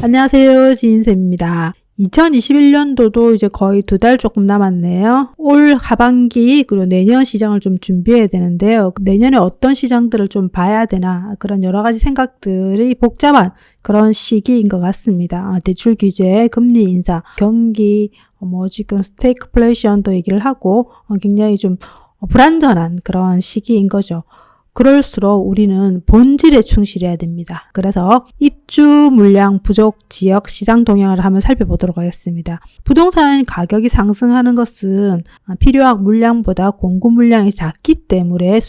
안녕하세요, 지인쌤입니다. 2021년도도 이제 거의 2달 조금 남았네요. 올 하반기 그리고 내년 시장을 좀 준비해야 되는데요. 내년에 어떤 시장들을 좀 봐야 되나 그런 여러 가지 생각들이 복잡한 그런 시기인 것 같습니다. 대출 규제, 금리 인상, 경기, 지금 스태그플레이션도 얘기를 하고 굉장히 좀 불안전한 그런 시기인 거죠. 그럴수록 우리는 본질에 충실해야 됩니다. 그래서 입주 물량 부족 지역 시장 동향을 한번 살펴보도록 하겠습니다. 부동산 가격이 상승하는 것은 필요한 물량보다 공급 물량이 작기 때문에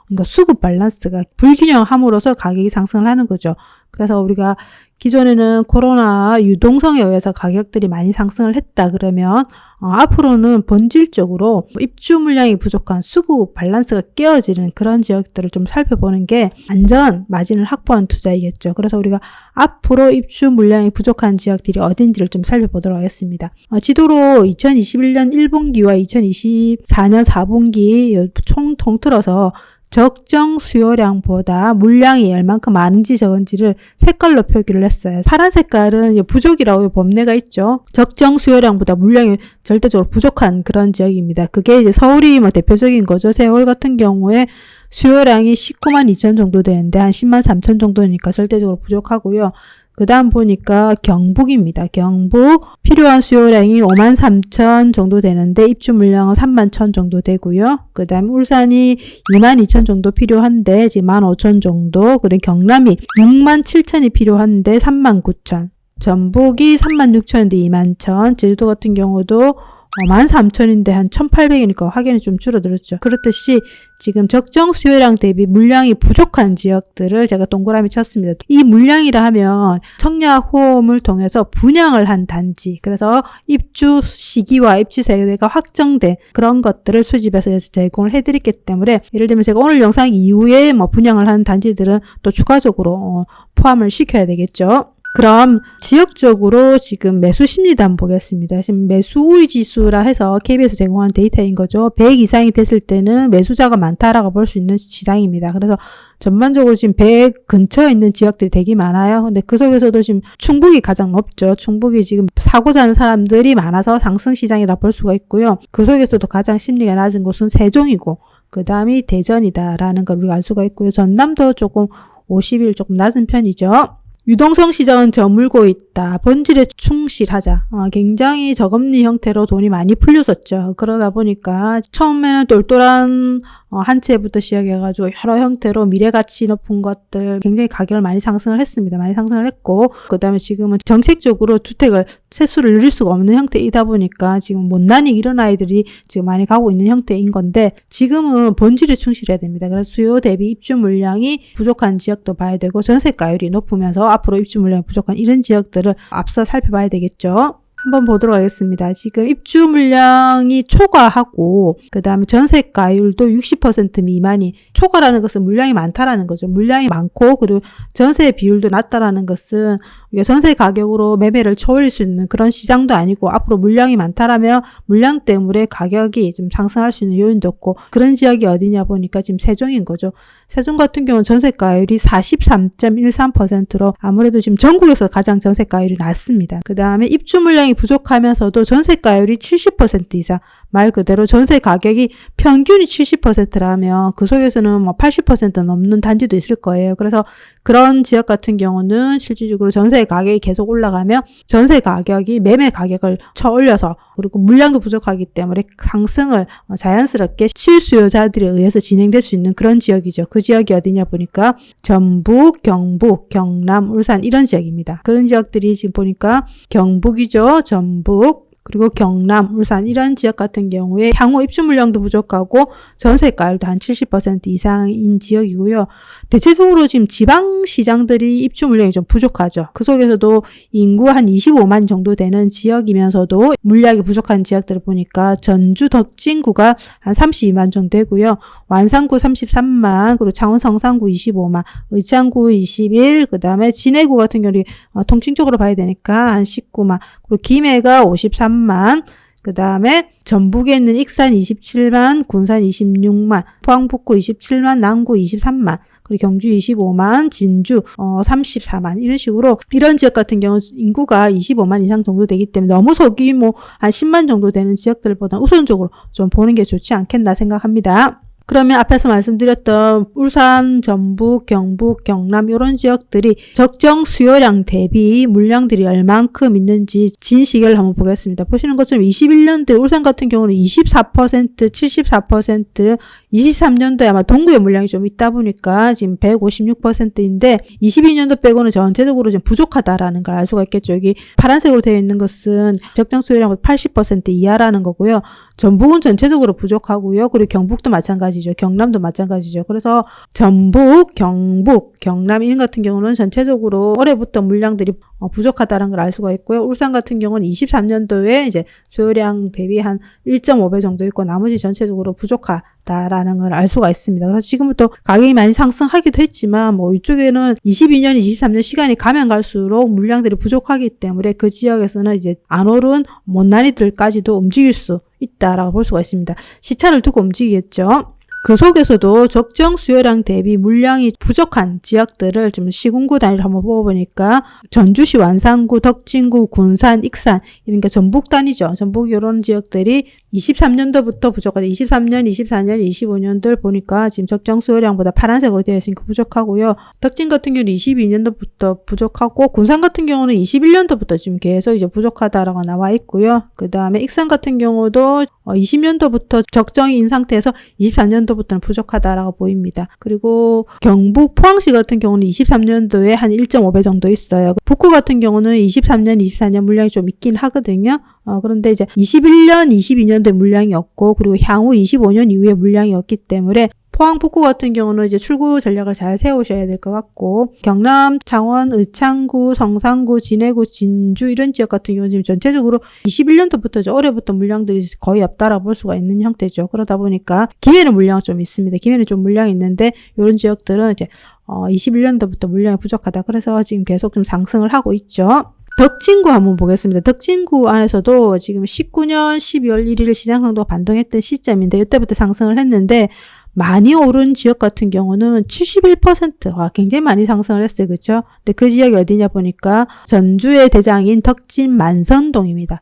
그러니까 수급 밸런스가 불균형함으로써 가격이 상승을 하는 거죠. 그래서 우리가 기존에는 코로나 유동성에 의해서 가격들이 많이 상승을 했다 그러면 앞으로는 본질적으로 입주 물량이 부족한 수급 밸런스가 깨어지는 그런 지역들을 좀 살펴보는 게 안전 마진을 확보한 투자이겠죠. 그래서 우리가 앞으로 입주 물량이 부족한 지역들이 어딘지를 좀 살펴보도록 하겠습니다. 지도로 2021년 1분기와 2024년 4분기 총 통틀어서 적정 수요량보다 물량이 얼만큼 많은지 적은지를 색깔로 표기를 했어요. 파란 색깔은 부족이라고 법례가 있죠. 적정 수요량보다 물량이 절대적으로 부족한 그런 지역입니다. 그게 이제 서울이 대표적인 거죠. 서울 같은 경우에 수요량이 19만 2천 정도 되는데 한 10만 3천 정도니까 절대적으로 부족하고요. 그 다음 보니까 경북입니다. 경북 필요한 수요량이 5만 3천 정도 되는데 입주 물량은 3만 1천 정도 되고요. 그 다음 울산이 2만 2천 정도 필요한데 지금 1만 5천 정도. 그리고 경남이 6만 7천이 필요한데 3만 9천. 전북이 3만 6천인데 2만 1천. 제주도 같은 경우도 1만 3천인데 한 1,800이니까 확연히 좀 줄어들었죠. 그렇듯이 지금 적정 수요량 대비 물량이 부족한 지역들을 제가 동그라미 쳤습니다. 이 물량이라 하면 청약 호음을 통해서 분양을 한 단지, 그래서 입주 시기와 입주 세대가 확정된 그런 것들을 수집해서 제공을 해드렸기 때문에 예를 들면 제가 오늘 영상 이후에 분양을 한 단지들은 또 추가적으로 포함을 시켜야 되겠죠. 그럼 지역적으로 지금 매수 심리도 한번 보겠습니다. 지금 매수 우위 지수라 해서 KB에서 제공한 데이터인 거죠. 100 이상이 됐을 때는 매수자가 많다라고 볼 수 있는 시장입니다. 그래서 전반적으로 지금 100 근처에 있는 지역들이 되게 많아요. 근데 그 속에서도 지금 충북이 가장 높죠. 충북이 지금 사고 사는 사람들이 많아서 상승 시장이라 볼 수가 있고요. 그 속에서도 가장 심리가 낮은 곳은 세종이고 그 다음이 대전이다라는 걸 우리가 알 수가 있고요. 전남도 조금 50일 조금 낮은 편이죠. 유동성 시장은 저물고 있다. 본질에 충실하자. 굉장히 저금리 형태로 돈이 많이 풀렸었죠. 그러다 보니까 처음에는 똘똘한 한 채부터 시작해가지고 여러 형태로 미래가치 높은 것들 굉장히 가격을 많이 상승을 했습니다. 많이 상승을 했고 그 다음에 지금은 정책적으로 주택을 세수를 늘릴 수가 없는 형태이다 보니까 지금 못난이 이런 아이들이 지금 많이 가고 있는 형태인 건데 지금은 본질에 충실해야 됩니다. 그래서 수요 대비 입주 물량이 부족한 지역도 봐야 되고 전세가율이 높으면서 앞으로 입주 물량이 부족한 이런 지역들을 앞서 살펴봐야 되겠죠. 한번 보도록 하겠습니다. 지금 입주 물량이 초과하고 그 다음에 전세가율도 60% 미만이, 초과라는 것은 물량이 많다라는 거죠. 물량이 많고 그리고 전세 비율도 낮다라는 것은 전세 가격으로 매매를 쳐올릴 수 있는 그런 시장도 아니고 앞으로 물량이 많다라면 물량 때문에 가격이 좀 상승할 수 있는 요인도 없고 그런 지역이 어디냐 보니까 지금 세종인 거죠. 세종 같은 경우는 전세가율이 43.13%로 아무래도 지금 전국에서 가장 전세가율이 낮습니다. 그 다음에 입주 물량이 부족하면서도 전세가율이 70% 이상, 말 그대로 전세 가격이 평균이 70%라면 그 속에서는 80% 넘는 단지도 있을 거예요. 그래서 그런 지역 같은 경우는 실질적으로 전세 가격이 계속 올라가면 전세 가격이 매매 가격을 쳐올려서 그리고 물량도 부족하기 때문에 상승을 자연스럽게 실수요자들에 의해서 진행될 수 있는 그런 지역이죠. 그 지역이 어디냐 보니까 전북, 경북, 경남, 울산 이런 지역입니다. 그런 지역들이 지금 보니까 경북이죠. 전북, 그리고 경남, 울산 이런 지역 같은 경우에 향후 입주 물량도 부족하고 전세가율도 한 70% 이상인 지역이고요. 대체적으로 지금 지방 시장들이 입주 물량이 좀 부족하죠. 그 속에서도 인구 한 25만 정도 되는 지역이면서도 물량이 부족한 지역들을 보니까 전주 덕진구가 한 32만 정도 되고요. 완산구 33만, 그리고 창원 성산구 25만, 의창구 21, 그 다음에 진해구 같은 경우는 통칭적으로 봐야 되니까 한 19만, 그리고 김해가 53만, 그 다음에 전북에 있는 익산 27만, 군산 26만, 포항 북구 27만, 남구 23만, 그리고 경주 25만, 진주 34만 이런 식으로 이런 지역 같은 경우 인구가 25만 이상 정도 되기 때문에 너무 소규모 한 10만 정도 되는 지역들보다 우선적으로 좀 보는 게 좋지 않겠나 생각합니다. 그러면 앞에서 말씀드렸던 울산, 전북, 경북, 경남 이런 지역들이 적정 수요량 대비 물량들이 얼만큼 있는지 진시계를 한번 보겠습니다. 보시는 것처럼 21년도에 울산 같은 경우는 24%, 74%, 23년도에 아마 동구의 물량이 좀 있다 보니까 지금 156%인데 22년도 빼고는 전체적으로 좀 부족하다라는 걸 알 수가 있겠죠. 여기 파란색으로 되어 있는 것은 적정 수요량보다 80% 이하라는 거고요. 전북은 전체적으로 부족하고요. 그리고 경북도 마찬가지죠. 경남도 마찬가지죠. 그래서 전북, 경북, 경남 이런 같은 경우는 전체적으로 올해부터 물량들이 부족하다는 걸 알 수가 있고요. 울산 같은 경우는 23년도에 이제 수요량 대비 한 1.5배 정도 있고 나머지 전체적으로 부족하다라는 걸 알 수가 있습니다. 그래서 지금부터 가격이 많이 상승하기도 했지만 뭐 이쪽에는 22년, 23년 시간이 가면 갈수록 물량들이 부족하기 때문에 그 지역에서는 이제 안 오른 못난이들까지도 움직일 수 있다라고 볼 수가 있습니다. 시차를 두고 움직이겠죠. 그 속에서도 적정 수요량 대비 물량이 부족한 지역들을 좀 시군구 단위로 한번 뽑아보니까 전주시 완산구, 덕진구, 군산, 익산 이러니까 전북 단위죠. 전북 이런 지역들이 23년도부터 부족하다. 23년, 24년, 25년도를 보니까 지금 적정 수요량보다 파란색으로 되어 있으니까 부족하고요. 덕진 같은 경우는 22년도부터 부족하고 군산 같은 경우는 21년도부터 지금 계속 이제 부족하다라고 나와 있고요. 그 다음에 익산 같은 경우도 20년도부터 적정인 상태에서 23년도부터는 부족하다라고 보입니다. 그리고 경북 포항시 같은 경우는 23년도에 한 1.5배 정도 있어요. 북구 같은 경우는 23년, 24년 물량이 좀 있긴 하거든요. 그런데 이제 21년, 22년도에 물량이 없고 그리고 향후 25년 이후에 물량이 없기 때문에 포항 북구 같은 경우는 이제 출구 전략을 잘 세우셔야 될 것 같고 경남, 창원, 의창구, 성산구, 진해구, 진주 이런 지역 같은 경우는 지금 전체적으로 21년도부터 이제 올해부터 물량들이 거의 없다라고 볼 수가 있는 형태죠. 그러다 보니까 김해는 물량 좀 있습니다. 김해는 좀 물량이 있는데 이런 지역들은 이제 21년도부터 물량이 부족하다. 그래서 지금 계속 좀 상승을 하고 있죠. 덕진구 한번 보겠습니다. 덕진구 안에서도 지금 19년 12월 1일 시장 강도가 반동했던 시점인데 이때부터 상승을 했는데 많이 오른 지역 같은 경우는 71%, 와, 굉장히 많이 상승을 했어요. 그렇죠? 근데 그 지역이 어디냐 보니까 전주의 대장인 덕진 만선동입니다.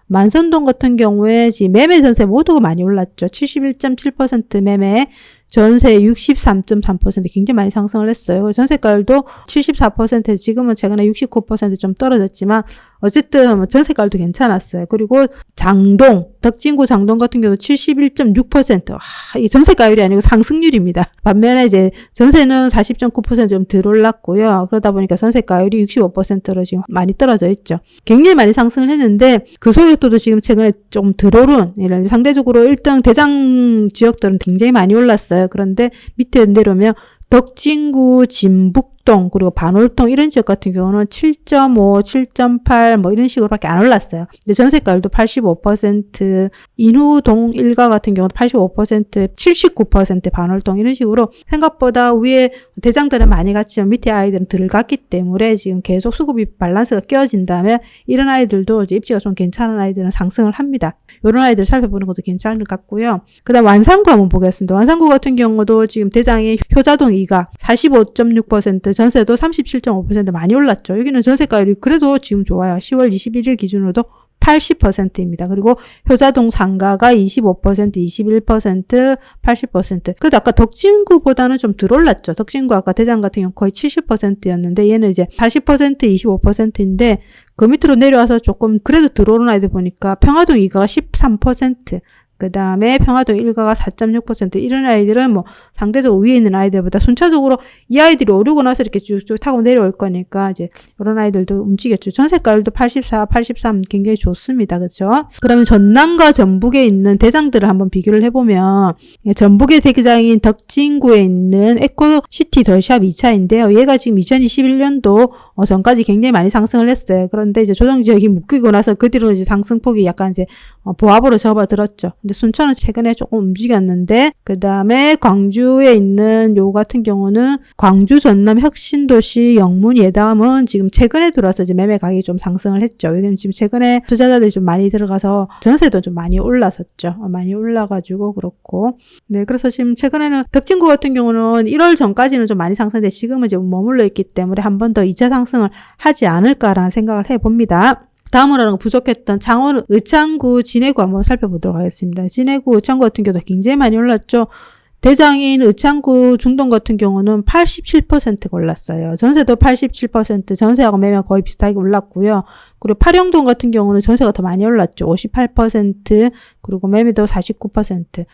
만선동 같은 경우에 지금 매매 전세 모두가 많이 올랐죠. 71.7% 매매, 전세 63.3% 굉장히 많이 상승을 했어요. 전세가율도 74%, 지금은 최근에 69% 좀 떨어졌지만 어쨌든 전세가율도 괜찮았어요. 그리고 장동, 덕진구 장동 같은 경우도 71.6%. 이 전세가율이 아니고 상승률입니다. 반면에 이제 전세는 40.9% 좀 덜 올랐고요. 그러다 보니까 전세가율이 65%로 지금 많이 떨어져 있죠. 굉장히 많이 상승을 했는데 그 소유도도 지금 최근에 좀 덜 오른, 이런 상대적으로 1등 대장 지역들은 굉장히 많이 올랐어요. 그런데 밑에 내려오면 덕진구, 진북동, 그리고 반월동 이런 지역 같은 경우는 7.5, 7.8 뭐 이런 식으로밖에 안 올랐어요. 근데 전세가율도 85%, 인후동 일가 같은 경우도 85%, 79% 반월동 이런 식으로 생각보다 위에 대장들은 많이 갔지만 밑에 아이들은 덜 갔기 때문에 지금 계속 수급이 밸런스가 깨어진다면 이런 아이들도 이제 입지가 좀 괜찮은 아이들은 상승을 합니다. 이런 아이들 살펴보는 것도 괜찮을 것 같고요. 그 다음 완산구 한번 보겠습니다. 완산구 같은 경우도 지금 대장이 효자동 2가 45.6%, 전세도 37.5% 많이 올랐죠. 여기는 전세가율이 그래도 지금 좋아요. 10월 21일 기준으로도 80%입니다. 그리고 효자동 상가가 25%, 21%, 80%. 그래도 아까 덕진구보다는 좀 덜 올랐죠. 덕진구 아까 대장 같은 경우 거의 70%였는데 얘는 이제 40%, 25%인데 그 밑으로 내려와서 조금 그래도 덜 오른 아이들 보니까 평화동 2가가 13%, 그 다음에 평화동 1가가 4.6%, 이런 아이들은 뭐 상대적으로 위에 있는 아이들보다 순차적으로 이 아이들이 오르고 나서 이렇게 쭉쭉 타고 내려올 거니까 이제 이런 아이들도 움직였죠. 전세가율도 84, 83 굉장히 좋습니다. 그렇죠? 그러면 전남과 전북에 있는 대장들을 한번 비교를 해보면 전북의 대장인 덕진구에 있는 에코시티 덜샵 2차인데요. 얘가 지금 2021년도 전까지 굉장히 많이 상승을 했어요. 그런데 이제 조정지역이 묶이고 나서 그 뒤로 이제 상승폭이 약간 이제 보합으로 접어들었죠. 근데 순천은 최근에 조금 움직였는데 그 다음에 광주에 있는 요 같은 경우는 광주, 전남, 혁신도시, 영문, 예담은 지금 최근에 들어와서 이제 매매 가격이 좀 상승을 했죠. 왜냐면 지금 최근에 투자자들이 좀 많이 들어가서 전세도 좀 많이 올랐었죠. 많이 올라가지고 그렇고. 네, 그래서 지금 최근에는 덕진구 같은 경우는 1월 전까지는 좀 많이 상승했는데 지금은 이제 머물러 있기 때문에 한 번 더 2차 상승을 하지 않을까라는 생각을 해봅니다. 다음으로는 부족했던 창원 의창구 진해구 한번 살펴보도록 하겠습니다. 진해구 의창구 같은 경우도 굉장히 많이 올랐죠. 대장인 의창구 중동 같은 경우는 87%가 올랐어요. 전세도 87%, 전세하고 매매가 거의 비슷하게 올랐고요. 그리고 파령동 같은 경우는 전세가 더 많이 올랐죠. 58%, 그리고 매매도 49%.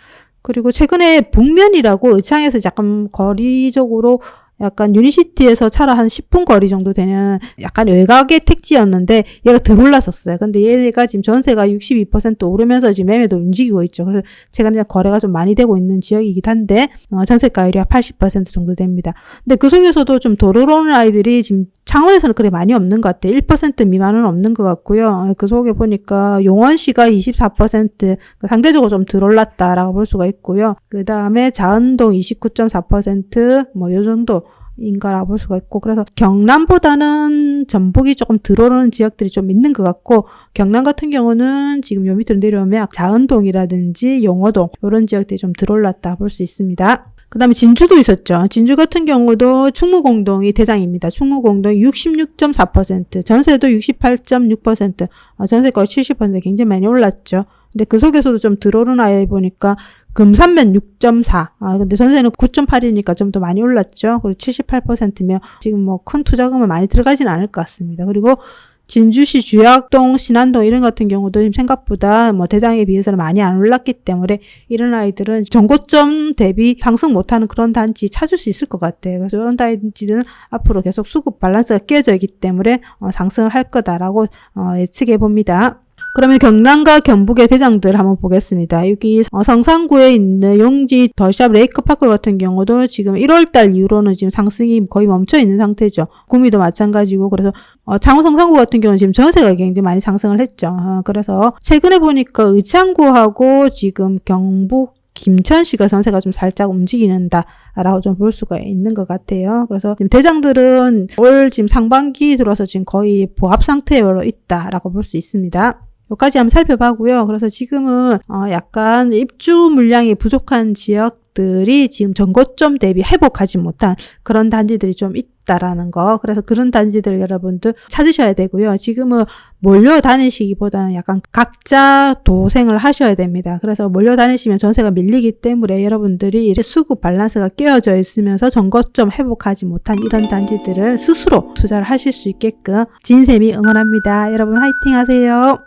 그리고 최근에 북면이라고 의창에서 약간 거리적으로 약간 유니시티에서 차로 한 10분 거리 정도 되는 약간 외곽의 택지였는데 얘가 덜 올랐었어요. 근데 얘가 지금 전세가 62% 오르면서 지금 매매도 움직이고 있죠. 그래서 제가 그냥 거래가 좀 많이 되고 있는 지역이기도 한데 전세가율이 80% 정도 됩니다. 근데 그 속에서도 좀 덜 오르는 아이들이 지금 창원에서는 그래 많이 없는 것 같아요. 1% 미만은 없는 것 같고요. 그 속에 보니까 용원시가 24% 상대적으로 좀 덜 올랐다라고 볼 수가 있고요. 그 다음에 자은동 29.4% 뭐 요 정도 인가라고 볼 수가 있고, 그래서 경남보다는 전북이 조금 덜 오르는 지역들이 좀 있는 것 같고, 경남 같은 경우는 지금 요 밑으로 내려오면 자은동이라든지 용호동 이런 지역들이 좀 덜 올랐다 볼 수 있습니다. 그 다음에 진주도 있었죠. 진주 같은 경우도 충무공동이 대장입니다. 충무공동이 66.4%, 전세도 68.6%, 전세가율 70% 굉장히 많이 올랐죠. 근데 그 속에서도 좀 들어오른 아이 보니까 금산면 6.4, 근데 전세는 9.8이니까 좀 더 많이 올랐죠. 그리고 78%면 지금 뭐 큰 투자금을 많이 들어가진 않을 것 같습니다. 그리고 진주시 주약동, 신안동 이런 같은 경우도 지금 생각보다 뭐 대장에 비해서는 많이 안 올랐기 때문에 이런 아이들은 정고점 대비 상승 못하는 그런 단지 찾을 수 있을 것 같아요. 그래서 이런 단지들은 앞으로 계속 수급 밸런스가 깨져 있기 때문에 상승을 할 거다라고 예측해 봅니다. 그러면 경남과 경북의 대장들 한번 보겠습니다. 여기 성산구에 있는 용지 더샵 레이크파크 같은 경우도 지금 1월달 이후로는 지금 상승이 거의 멈춰 있는 상태죠. 구미도 마찬가지고, 그래서 창원 성산구 같은 경우는 지금 전세가 굉장히 많이 상승을 했죠. 그래서 최근에 보니까 의창구하고 지금 경북 김천시가 전세가 좀 살짝 움직이는다라고 좀 볼 수가 있는 것 같아요. 그래서 지금 대장들은 올 지금 상반기 들어서 지금 거의 보합 상태로 있다라고 볼 수 있습니다. 여기까지 한번 살펴보고요. 그래서 지금은 약간 입주 물량이 부족한 지역들이 지금 전고점 대비 회복하지 못한 그런 단지들이 좀 있다라는 거. 그래서 그런 단지들 여러분들 찾으셔야 되고요. 지금은 몰려 다니시기보다는 약간 각자 도생을 하셔야 됩니다. 그래서 몰려 다니시면 전세가 밀리기 때문에 여러분들이 수급 밸런스가 깨어져 있으면서 전고점 회복하지 못한 이런 단지들을 스스로 투자를 하실 수 있게끔 진쌤이 응원합니다. 여러분 화이팅 하세요.